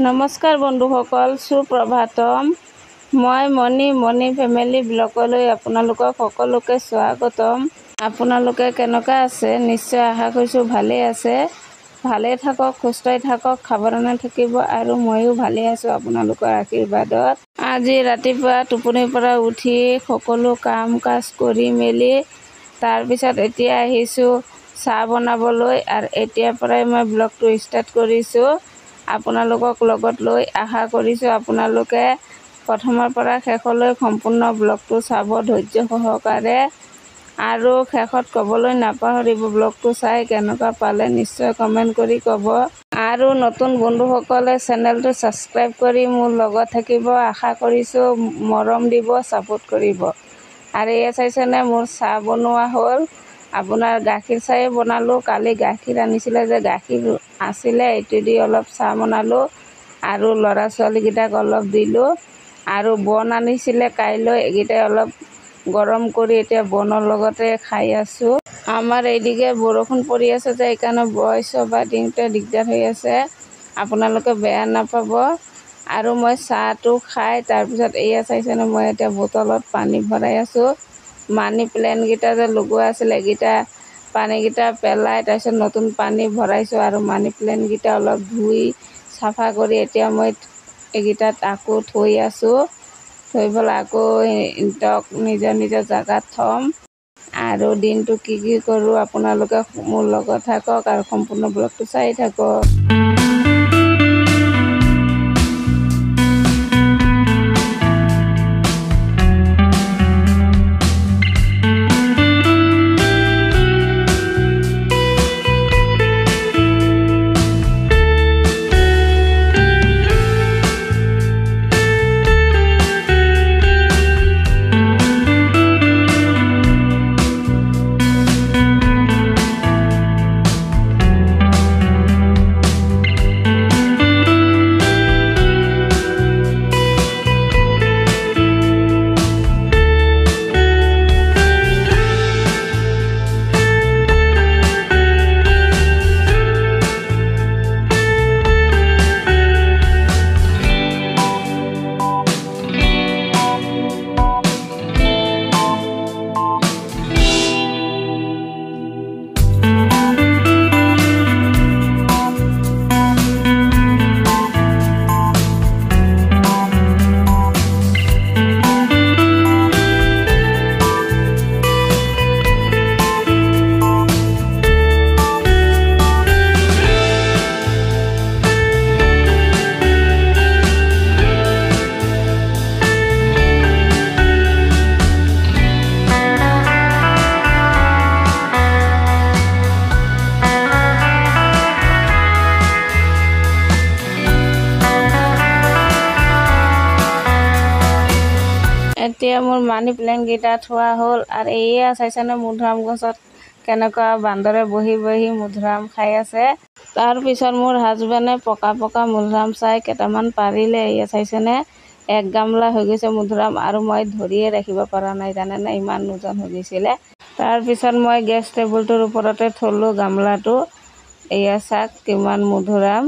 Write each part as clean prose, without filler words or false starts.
নমস্কাৰ বন্ধুসকল, সুপ্ৰভাতম। মই মণি ফেমিলি ব্লগলৈ আপোনালোকক সকলোকে স্বাগতম। আপোনালোকে কেনেকুৱা আছে? নিশ্চয় আশা কৰিছোঁ ভালেই আছে। ভালে থাকক, সুস্থই থাকক, সাৱধানে থাকিব আৰু ময়ো ভালে আছোঁ আপোনালোকৰ আশীৰ্বাদত। আজি ৰাতিপুৱা টোপনিৰ পৰা উঠি সকলো কাম কাজ কৰি মেলি তাৰপিছত এতিয়া আহিছোঁ চাহ বনাবলৈ আৰু এতিয়াৰ পৰাই মই ব্লগটো ষ্টাৰ্ট কৰিছোঁ। আপোনালোকক লগত লৈ আশা কৰিছোঁ আপোনালোকে প্ৰথমৰ পৰা শেষলৈ সম্পূৰ্ণ ব্লগটো চাব ধৈৰ্য সহকাৰে। আৰু শেষত ক'বলৈ নাপাহৰিব, ব্লগটো চাই কেনেকুৱা পালে নিশ্চয় কমেণ্ট কৰি ক'ব। আৰু নতুন বন্ধুসকলে চেনেলটো ছাবস্ক্ৰাইব কৰি মোৰ লগত থাকিব। আশা কৰিছোঁ মৰম দিব, ছাপোৰ্ট কৰিব। আৰু এয়া চাইছেনে, মোৰ চাহ বনোৱা হ'ল। আপোনাৰ গাখীৰ চাহেই বনালোঁ। কালি গাখীৰ আনিছিলে যে, গাখীৰ আছিলে, এইটো দি অলপ চাহ বনালোঁ আৰু ল'ৰা ছোৱালীকেইটাক অলপ দিলোঁ। আৰু বন আনিছিলে কাইলৈ, এইকেইটাই অলপ গৰম কৰি এতিয়া বনৰ লগতে খাই আছোঁ। আমাৰ এইদিকে বৰষুণ পৰি আছে যে, সেইকাৰণে ভইচ অভাৰ দিওঁতে দিগদাৰ হৈ আছে, আপোনালোকে বেয়া নাপাব। আৰু মই চাহটো খাই তাৰপিছত এয়া চাইছেনে, মই এতিয়া বটলত পানী ভৰাই আছোঁ। মানি প্লেণ্টকেইটা যে লগোৱা আছিলে, এইকেইটা পানীকেইটা পেলাই তাৰপিছত নতুন পানী ভৰাইছোঁ। আৰু মানি প্লেণ্টকেইটা অলপ ধুই চাফা কৰি এতিয়া মই এইকেইটাত আকৌ থৈ আছোঁ। থৈ পেলাই আকৌ সিহঁতক নিজৰ নিজৰ জেগাত থ'ম। আৰু দিনটো কি কৰোঁ আপোনালোকে মোৰ লগত থাকক আৰু সম্পূৰ্ণ ব্লগটো চাই থাকক। এতিয়া মোৰ মানি প্লেণ্টকেইটা থোৱা হ'ল। আৰু এয়া চাইছেনে, মধুৰাম গছত কেনেকুৱা বান্দৰে বহি বহি মধুৰাম খাই আছে। তাৰপিছত মোৰ হাজবেণ্ডে পকা মধুৰাম চাই কেইটামান পাৰিলে। এয়া চাইছেনে, এক গামলা হৈ গৈছে মধুৰাম। আৰু মই ধৰিয়ে ৰাখিব পৰা নাই জানেনে, ইমান ওজন হৈ গৈছিলে। তাৰপিছত মই গেছ টেবুলটোৰ ওপৰতে থ'লোঁ গামলাটো। এয়া চাওক কিমান মধুৰাম।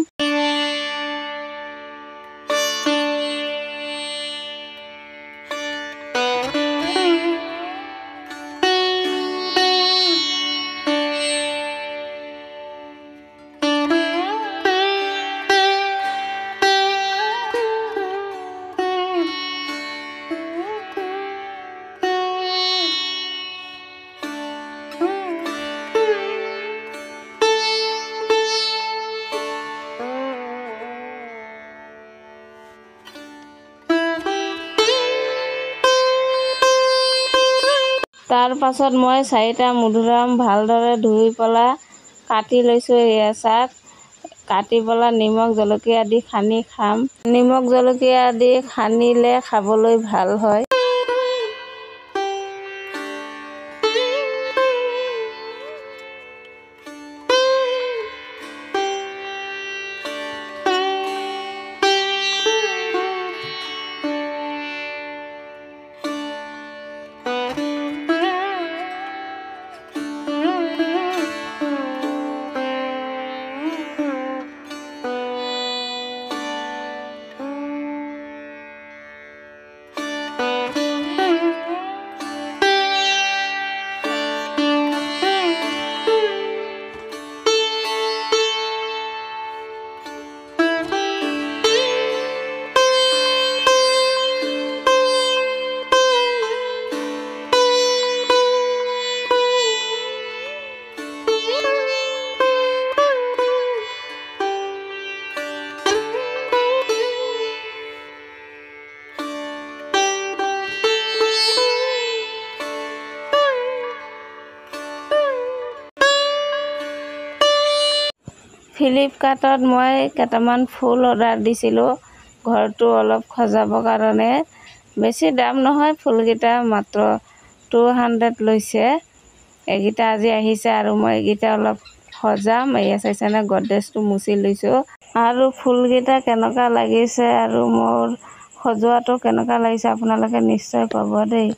তাৰ পাছত মই 4টা মধুৰাম ভালদৰে ধুই পেলাই কাটি লৈছোঁ। এয়া চাওক, কাটি পেলাই নিমখ জলকীয়া দি সানি খাম। নিমখ জলকীয়া দি সানিলে খাবলৈ ভাল হয়। ফ্লিপকাৰ্টত মই কেইটামান ফুল অৰ্ডাৰ দিছিলোঁ ঘৰটো অলপ সজাবৰ কাৰণে। বেছি দাম নহয়, ফুলকেইটা মাত্ৰ 200 লৈছে। এইকেইটা আজি আহিছে আৰু মই এইকেইটা অলপ সজাম। এয়া চাইছেনে, গডৰেজটো মুচি লৈছোঁ। আৰু ফুলকেইটা কেনেকুৱা লাগিছে আৰু মোৰ সজোৱাটো কেনেকুৱা লাগিছে আপোনালোকে নিশ্চয় ক'ব দেই।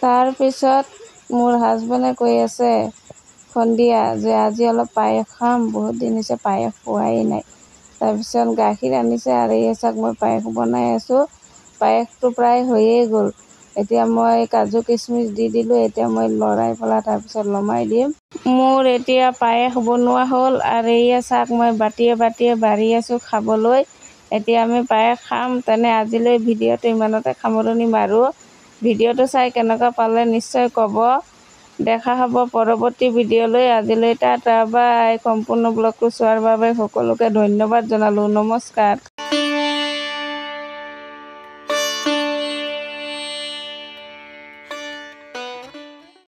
তাৰপিছত মোৰ হাজবেণ্ডে কৈ আছে সন্ধিয়া যে আজি অলপ পায়স খাম, বহুত দিন হৈছে পায়স খোৱাই নাই। তাৰপিছত গাখীৰ আনিছে আৰু এই চাওক মই পায়স বনাই আছোঁ। পায়সটো প্ৰায় হৈয়ে গ'ল। এতিয়া মই কাজু কিচমিচ দি দিলোঁ। এতিয়া মই লৰাই পেলাই তাৰপিছত নমাই দিম। মোৰ এতিয়া পায়স বনোৱা হ'ল আৰু এয়া চাওক মই বাটিয়ে বাটিয়ে বাঢ়ি আছোঁ খাবলৈ। এতিয়া আমি পায়স খাম। তেনে আজিলৈ ভিডিঅ'টো ইমানতে সামৰণি মাৰোঁ। ভিডিঅ'টো চাই কেনেকুৱা পালে নিশ্চয় ক'ব। দেখা হ'ব পৰৱৰ্তী ভিডিঅ'লৈ। আজিলৈ টাটা বাই। সম্পূৰ্ণ ব্লগটো চোৱাৰ বাবে সকলোকে ধন্যবাদ জনালোঁ। নমস্কাৰ।